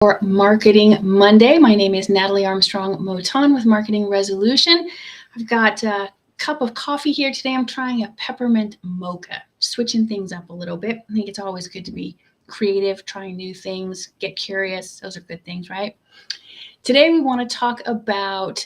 For Marketing Monday. My name is Natalie Armstrong-Motin with Marketing Resolution. I've got a cup of coffee here today. I'm trying a peppermint mocha, switching things up a little bit. I think it's always good to be creative, trying new things, get curious. Those are good things, right? Today we want to talk about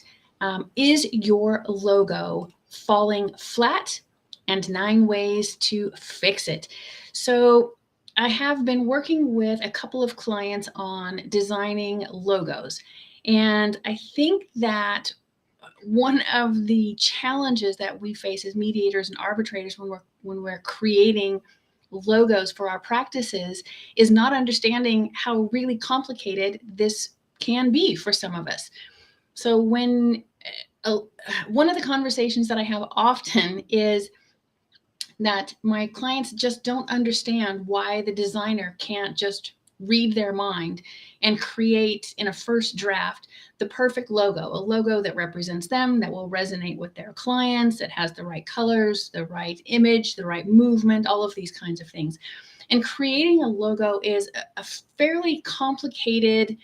is your logo falling flat and 9 ways to fix it. So I have been working with a couple of clients on designing logos, and I think that one of the challenges that we face as mediators and arbitrators when we're creating logos for our practices is not understanding how really complicated this can be for some of us. So one of the conversations that I have often is that my clients just don't understand why the designer can't just read their mind and create in a first draft the perfect logo, a logo that represents them, that will resonate with their clients, that has the right colors, the right image, the right movement, all of these kinds of things. And creating a logo is a fairly complicated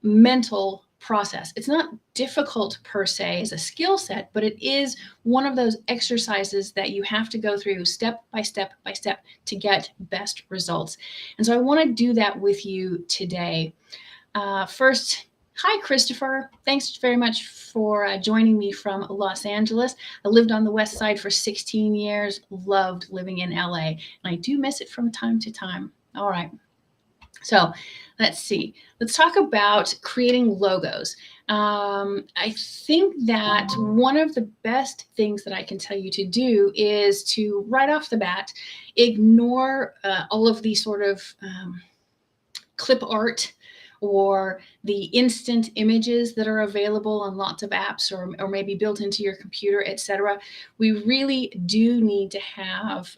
mental process. It's not difficult per se as a skill set, but it is one of those exercises that you have to go through step by step by step to get best results. And so I want to do that with you today. First, hi, Christopher. Thanks very much for joining me from Los Angeles. I lived on the West Side for 16 years, loved living in LA, and I do miss it from time to time. All right. So let's see. Let's talk about creating logos. I think that one of the best things that I can tell you to do is to right off the bat, ignore all of the sort of clip art or the instant images that are available on lots of apps or maybe built into your computer, etc. We really do need to have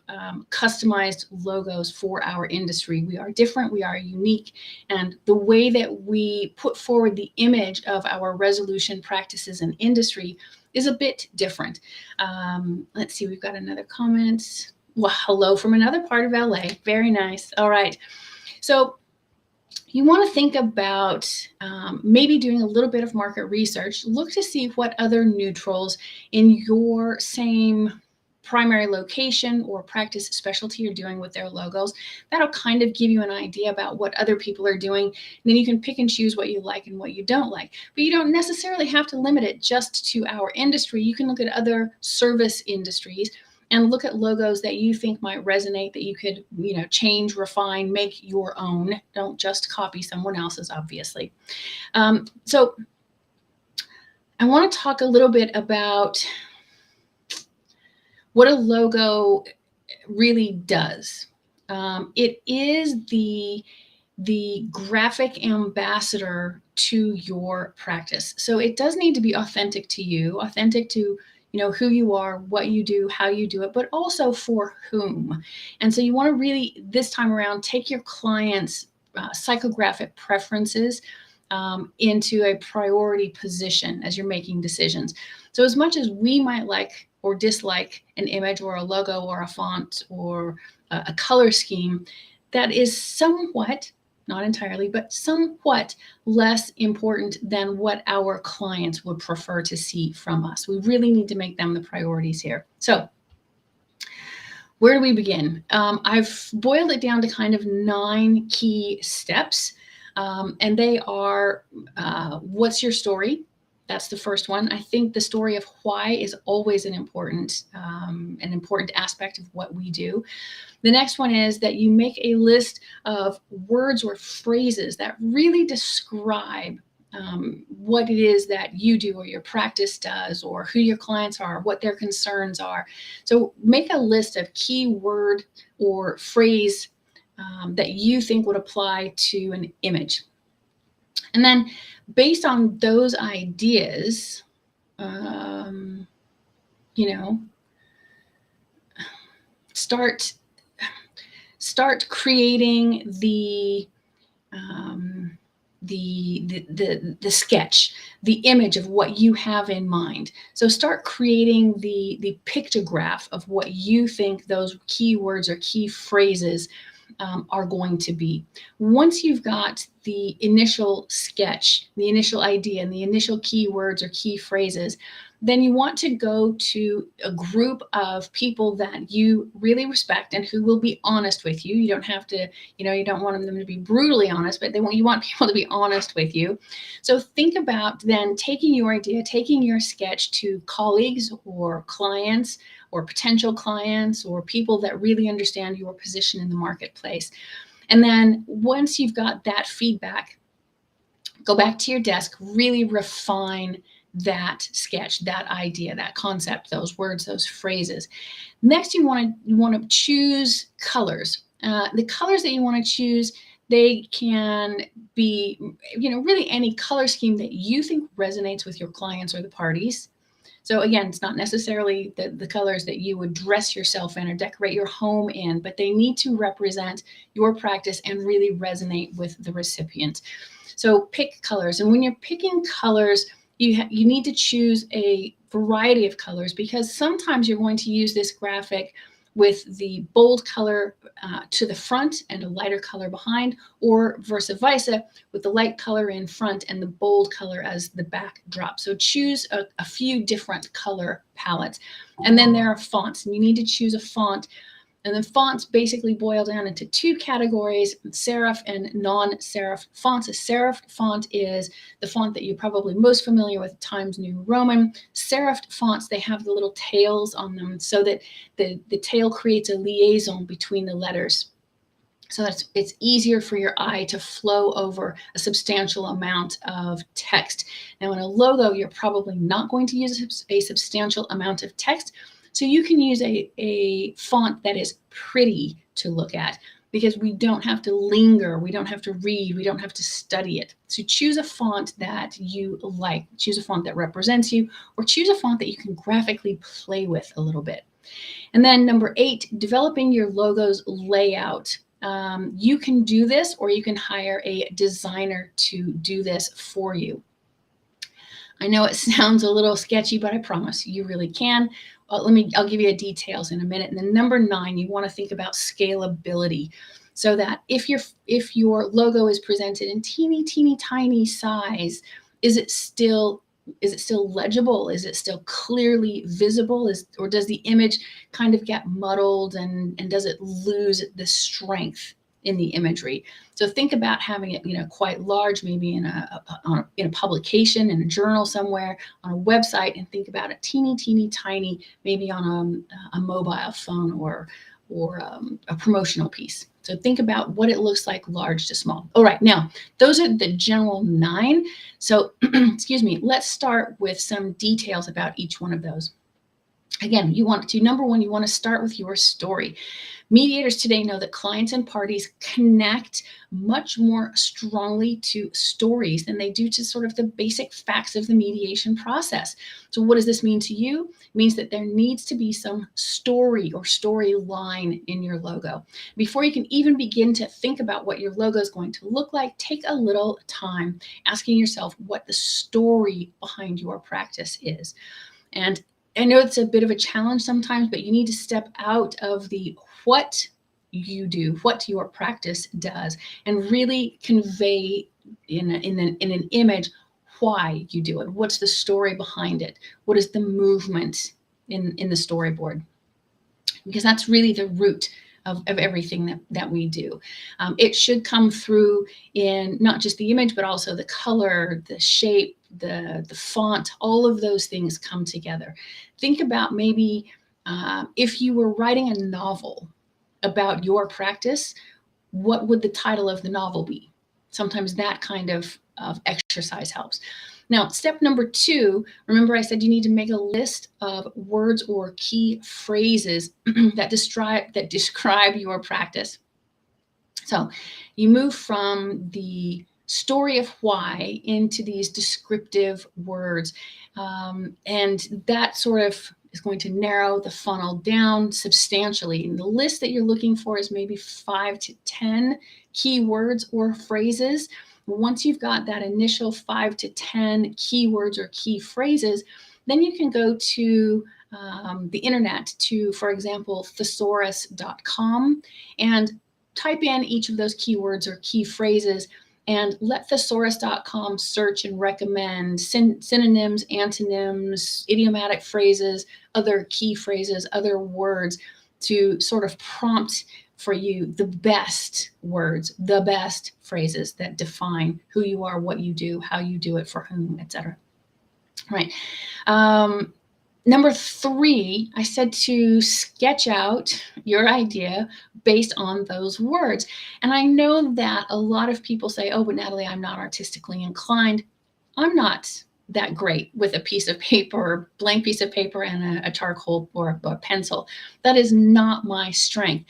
customized logos for our industry. We are different, we are unique, and the way that we put forward the image of our resolution practices and industry is a bit different. Let's see, we've got another comment. Well, hello from another part of LA. Very nice. All right. So you want to think about maybe doing a little bit of market research. Look to see what other neutrals in your same primary location or practice specialty are doing with their logos. That'll kind of give you an idea about what other people are doing. And then you can pick and choose what you like and what you don't like. But you don't necessarily have to limit it just to our industry. You can look at other service industries and look at logos that you think might resonate, that you could, change, refine, make your own. Don't just copy someone else's, obviously. So I want to talk a little bit about what a logo really does. It is the graphic ambassador to your practice. So it does need to be authentic to you, authentic to who you are, what you do, how you do it, but also for whom. And so you want to really, this time around, take your clients' psychographic preferences into a priority position as you're making decisions. So as much as we might like or dislike an image or a logo or a font or a color scheme, that is somewhat, not entirely, but somewhat less important than what our clients would prefer to see from us. We really need to make them the priorities here. So where do we begin? I've boiled it down to kind of 9 key steps, and they are, what's your story? That's the first one. I think the story of why is always an important aspect of what we do. The next one is that you make a list of words or phrases that really describe what it is that you do or your practice does or who your clients are, what their concerns are. So make a list of key word or phrase that you think would apply to an image. And then based on those ideas, start creating the sketch, the image of what you have in mind. So start creating the pictograph of what you think those keywords or key phrases are going to be. Once you've got the initial sketch, the initial idea, and the initial keywords or key phrases, then you want to go to a group of people that you really respect and who will be honest with you. You don't have to, you don't want them to be brutally honest, but you want people to be honest with you. So think about then taking your idea, taking your sketch to colleagues or clients or potential clients or people that really understand your position in the marketplace. And then once you've got that feedback, go back to your desk, really refine that sketch, that idea, that concept, those words, those phrases. Next, you want to choose colors. The colors that you want to choose, they can be, really any color scheme that you think resonates with your clients or the parties. So again, it's not necessarily the colors that you would dress yourself in or decorate your home in, but they need to represent your practice and really resonate with the recipient. So pick colors. And when you're picking colors, you need to choose a variety of colors, because sometimes you're going to use this graphic with the bold color to the front and a lighter color behind, or vice versa, with the light color in front and the bold color as the backdrop. So choose a few different color palettes. And then there are fonts, and you need to choose a font. And the fonts basically boil down into two categories: serif and non-serif fonts. A serif font is the font that you're probably most familiar with, Times New Roman. Serif fonts, they have the little tails on them so that the tail creates a liaison between the letters, so that it's easier for your eye to flow over a substantial amount of text. Now in a logo, you're probably not going to use a substantial amount of text, so you can use a font that is pretty to look at, because we don't have to linger, we don't have to read, we don't have to study it. So choose a font that you like, choose a font that represents you, or choose a font that you can graphically play with a little bit. And then number 8, developing your logo's layout. You can do this, or you can hire a designer to do this for you. I know it sounds a little sketchy, but I promise you really can. I'll give you details in a minute. And then number 9, you want to think about scalability, so that if your logo is presented in teeny tiny size, is it still legible? Is it still clearly visible? Or does the image kind of get muddled, and does it lose the strength in the imagery? So think about having it, quite large, maybe in a publication, in a journal somewhere, on a website, and think about it teeny tiny, maybe on a mobile phone or a promotional piece. So think about what it looks like, large to small. All right, now those are the general 9. So excuse me, let's start with some details about each one of those. Again, number 1, you want to start with your story. Mediators today know that clients and parties connect much more strongly to stories than they do to sort of the basic facts of the mediation process. So what does this mean to you? It means that there needs to be some story or storyline in your logo. Before you can even begin to think about what your logo is going to look like, take a little time asking yourself what the story behind your practice is. And I know it's a bit of a challenge sometimes, but you need to step out of the what you do, what your practice does, and really convey in an image why you do it. What's the story behind it? What is the movement in the storyboard? Because that's really the root of everything that we do. It should come through in not just the image, but also the color, the shape, the font, all of those things come together. Think about maybe if you were writing a novel about your practice, what would the title of the novel be? Sometimes that kind of exercise helps. Now, step number 2, remember I said you need to make a list of words or key phrases that describe your practice. So you move from the story of why into these descriptive words, and that sort of is going to narrow the funnel down substantially. And the list that you're looking for is maybe 5 to 10 keywords or phrases. Once you've got that initial 5 to 10 keywords or key phrases, then you can go to the internet to, for example, thesaurus.com, and type in each of those keywords or key phrases and let thesaurus.com search and recommend synonyms, antonyms, idiomatic phrases, other key phrases, other words to sort of prompt for you the best words, the best phrases that define who you are, what you do, how you do it, for whom, etc. Right. Number 3, I said to sketch out your idea based on those words. And I know that a lot of people say, oh, but Natalie, I'm not artistically inclined. I'm not that great with a piece of paper, blank piece of paper and a charcoal or a pencil. That is not my strength.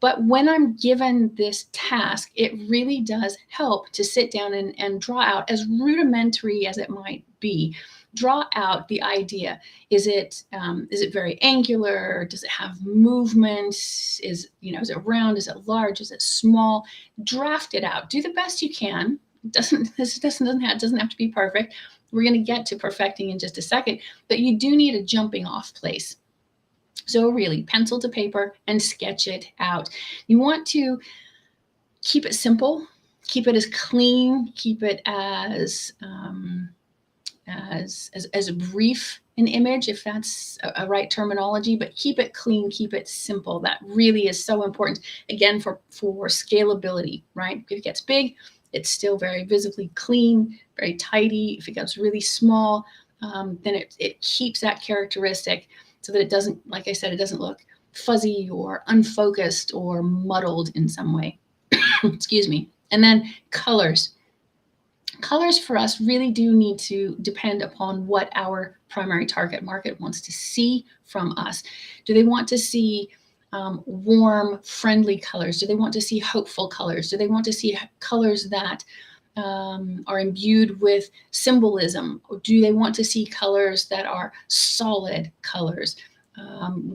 But when I'm given this task, it really does help to sit down and draw out, as rudimentary as it might be, draw out the idea. Is it very angular? Does it have movement? Is it round? Is it large? Is it small? Draft it out. Do the best you can. This doesn't have to be perfect. We're going to get to perfecting in just a second, but you do need a jumping off place. So really, pencil to paper and sketch it out. You want to keep it simple, keep it as clean, keep it as brief an image, if that's a right terminology, but keep it clean, keep it simple. That really is so important, again, for scalability, right? If it gets big, it's still very visibly clean, very tidy. If it gets really small, then it keeps that characteristic so that it doesn't, like I said, it doesn't look fuzzy or unfocused or muddled in some way. Excuse me. And then colors. Colors for us really do need to depend upon what our primary target market wants to see from us. Do they want to see warm, friendly colors? Do they want to see hopeful colors? Do they want to see colors that are imbued with symbolism? Or do they want to see colors that are solid colors?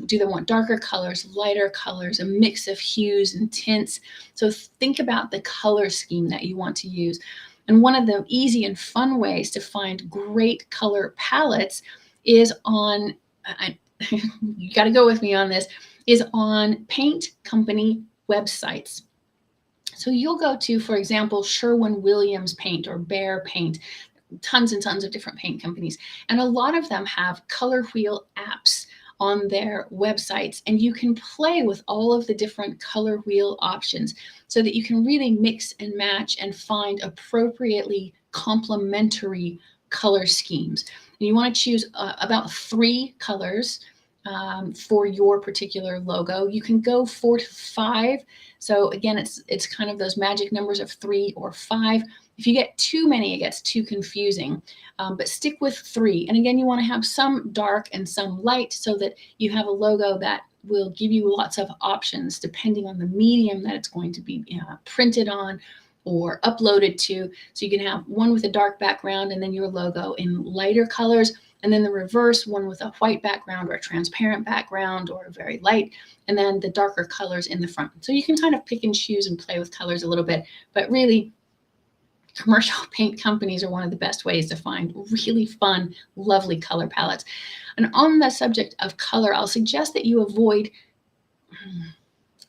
Do they want darker colors, lighter colors, a mix of hues and tints? So think about the color scheme that you want to use. And one of the easy and fun ways to find great color palettes is on, you got to go with me on this, is on paint company websites. So you'll go to, for example, Sherwin-Williams Paint or Behr Paint, tons and tons of different paint companies. And a lot of them have color wheel apps on their websites, and you can play with all of the different color wheel options so that you can really mix and match and find appropriately complementary color schemes. And you want to choose about 3 colors for your particular logo. You can go 4 to 5. So again, it's kind of those magic numbers of 3 or 5. If you get too many, it gets too confusing, but stick with 3. And again, you want to have some dark and some light so that you have a logo that will give you lots of options depending on the medium that it's going to be printed on or uploaded to. So you can have one with a dark background and then your logo in lighter colors, and then the reverse, one with a white background or a transparent background or very light, and then the darker colors in the front. So you can kind of pick and choose and play with colors a little bit, but really, commercial paint companies are one of the best ways to find really fun, lovely color palettes. And on the subject of color, I'll suggest that you avoid,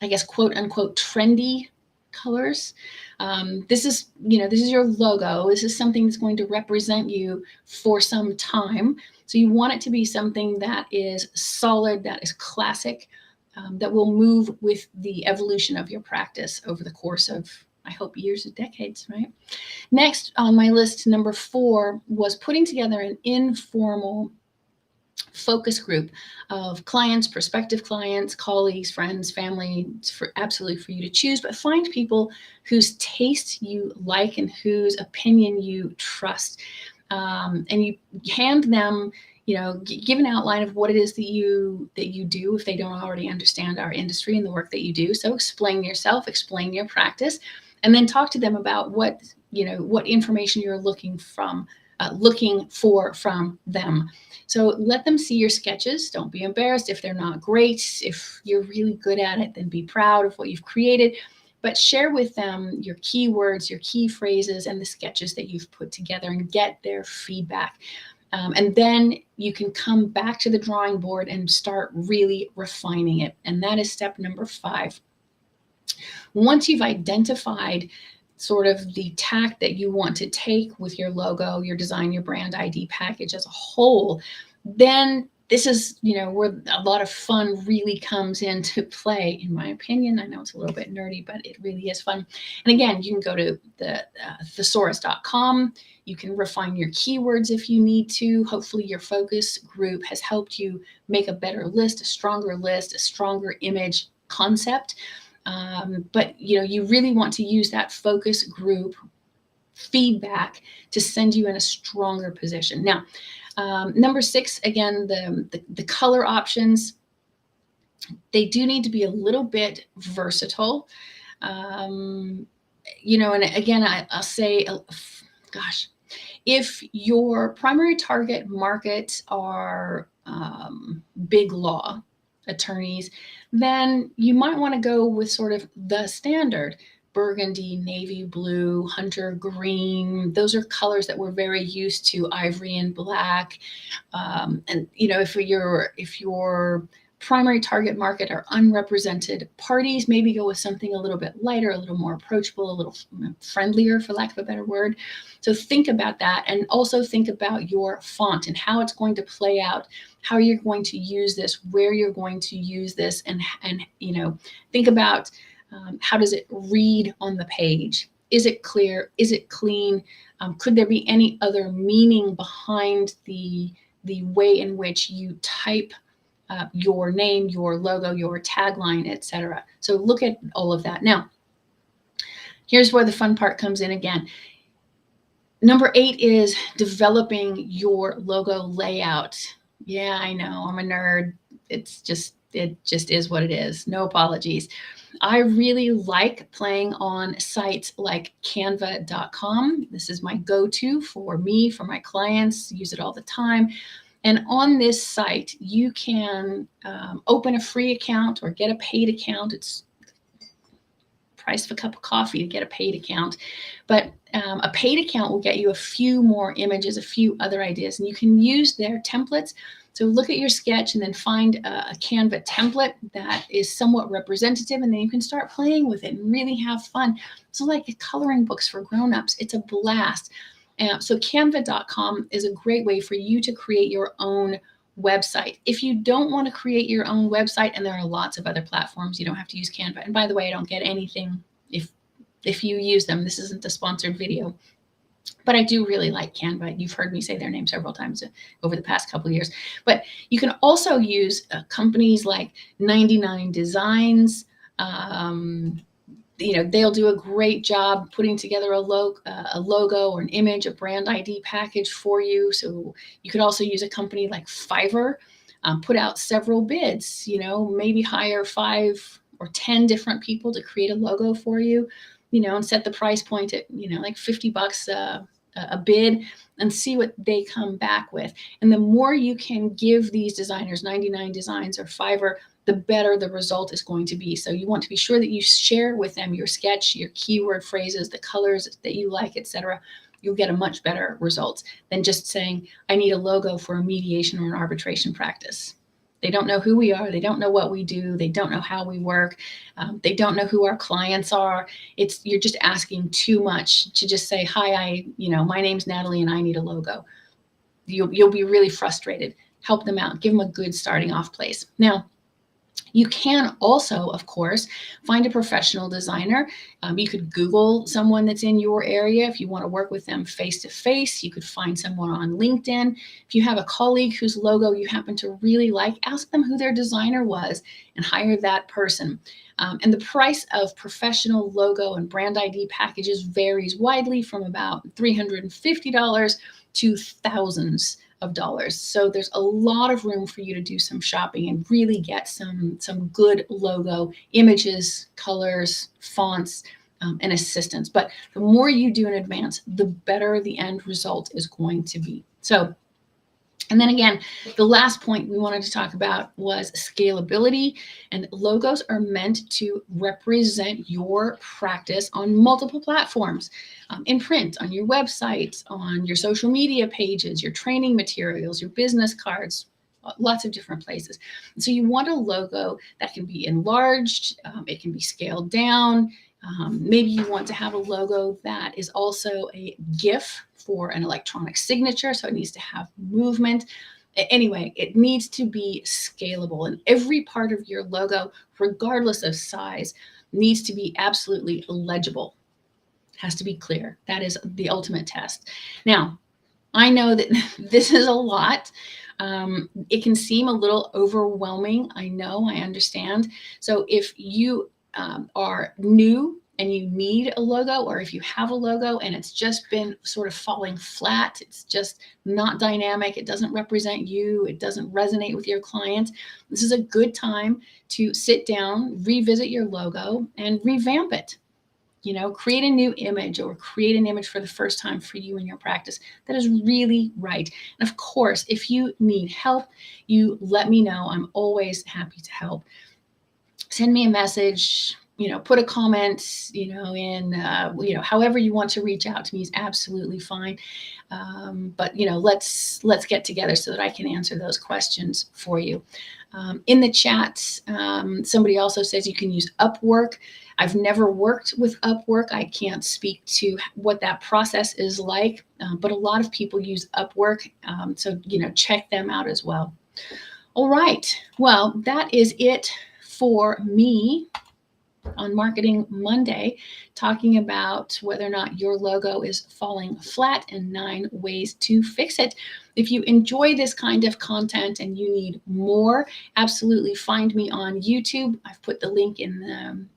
I guess, quote unquote, trendy colors. This is your logo. This is something that's going to represent you for some time. So you want it to be something that is solid, that is classic, that will move with the evolution of your practice over the course of, I hope, years or decades, right? Next on my list, number 4, was putting together an informal focus group of clients, prospective clients, colleagues, friends, family. It's absolutely for you to choose, but find people whose taste you like and whose opinion you trust. And you hand them, give an outline of what it is that you do if they don't already understand our industry and the work that you do. So explain yourself, explain your practice, and then talk to them about what information you're looking for from them. So let them see your sketches. Don't be embarrassed if they're not great. If you're really good at it, then be proud of what you've created. But share with them your keywords, your key phrases, and the sketches that you've put together and get their feedback. And then you can come back to the drawing board and start really refining it. And that is step number 5. Once you've identified sort of the tack that you want to take with your logo, your design, your brand ID package as a whole, then this is, where a lot of fun really comes into play, in my opinion. I know it's a little bit nerdy, but it really is fun. And again, you can go to the thesaurus.com. You can refine your keywords if you need to. Hopefully your focus group has helped you make a better list, a stronger image concept. But you really want to use that focus group feedback to send you in a stronger position. Now, number 6, again, the color options, they do need to be a little bit versatile. And again, I'll say, gosh, if your primary target market are big law attorneys, then you might want to go with sort of the standard burgundy, navy blue, hunter green. Those are colors that we're very used to, ivory and black. And if your primary target market are unrepresented parties, maybe go with something a little bit lighter, a little more approachable, a little friendlier, for lack of a better word. So think about that, and also think about your font and how it's going to play out, how you're going to use this, where you're going to use this, and think about how does it read on the page? Is it clear? Is it clean? Could there be any other meaning behind the way in which you type your name, your logo, your tagline, etc.? So look at all of that. Now, here's where the fun part comes in again. Number 8 is developing your logo layout. Yeah, I know, I'm a nerd. It just is what it is. No apologies. I really like playing on sites like canva.com. This is my go-to for me, for my clients, use it all the time. And on this site, you can open a free account or get a paid account. It's price of a cup of coffee to get a paid account. But a paid account will get you a few more images, a few other ideas, and you can use their templates. So look at your sketch and then find a Canva template that is somewhat representative, and then you can start playing with it and really have fun. So like coloring books for grown-ups, it's a blast. So canva.com is a great way for you to create your own website. If you don't want to create your own website, and there are lots of other platforms, you don't have to use Canva. And by the way, I don't get anything if you use them. This isn't a sponsored video. But I do really like Canva. You've heard me say their name several times over the past couple of years. But you can also use companies like 99 Designs. They'll do a great job putting together a logo or an image, a brand ID package for you. So you could also use a company like Fiverr, put out several bids, maybe hire 5 or 10 different people to create a logo for you, and set the price point at, like $50 a bid, and see what they come back with. And the more you can give these designers, 99 Designs or Fiverr, the better the result is going to be. So you want to be sure that you share with them your sketch, your keyword phrases, the colors that you like, etc. You'll get a much better result than just saying, I need a logo for a mediation or an arbitration practice. They don't know who we are. They don't know what we do. They don't know how we work. They don't know who our clients are. You're just asking too much to just say, hi, my name's Natalie and I need a logo. You'll be really frustrated. Help them out. Give them a good starting off place. Now, you can also, of course, find a professional designer. You could Google someone that's in your area. If you want to work with them face-to-face, you could find someone on LinkedIn. If you have a colleague whose logo you happen to really like, ask them who their designer was and hire that person. And the price of professional logo and brand ID packages varies widely from about $350 to thousands of dollars. So there's a lot of room for you to do some shopping and really get some good logo images, colors, fonts, and assistance. But the more you do in advance, the better the end result is going to be. So, and then again, the last point we wanted to talk about was scalability, and logos are meant to represent your practice on multiple platforms, in print, on your website, on your social media pages, your training materials, your business cards, lots of different places. So you want a logo that can be enlarged, it can be scaled down. Maybe you want to have a logo that is also a GIF for an electronic signature, so it needs to have movement. Anyway, it needs to be scalable, and every part of your logo, regardless of size, needs to be absolutely legible. It has to be clear. That is the ultimate test. Now, I know that this is a lot. It can seem a little overwhelming. I know, I understand. So if you are new and you need a logo, or if you have a logo and it's just been sort of falling flat, it's just not dynamic, it doesn't represent you, it doesn't resonate with your clients, this is a good time to sit down, revisit your logo, and revamp it. Create a new image, or create an image for the first time for you and your practice that is really right. And of course, if you need help, you let me know. I'm always happy to help. Send me a message, put a comment, in, however you want to reach out to me is absolutely fine. But let's get together so that I can answer those questions for you. In the chat, somebody also says you can use Upwork. I've never worked with Upwork. I can't speak to what that process is like, but a lot of people use Upwork. So, check them out as well. All right. Well, that is it for me on Marketing Monday, talking about whether or not your logo is falling flat and 9 ways to fix it. If you enjoy this kind of content and you need more, absolutely find me on YouTube. I've put the link in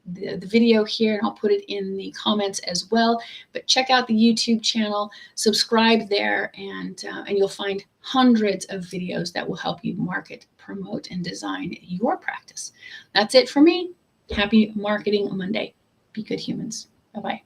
the video here, and I'll put it in the comments as well. But check out the YouTube channel, subscribe there, and you'll find hundreds of videos that will help you market, promote, and design your practice. That's it for me. Happy Marketing Monday. Be good humans. Bye-bye.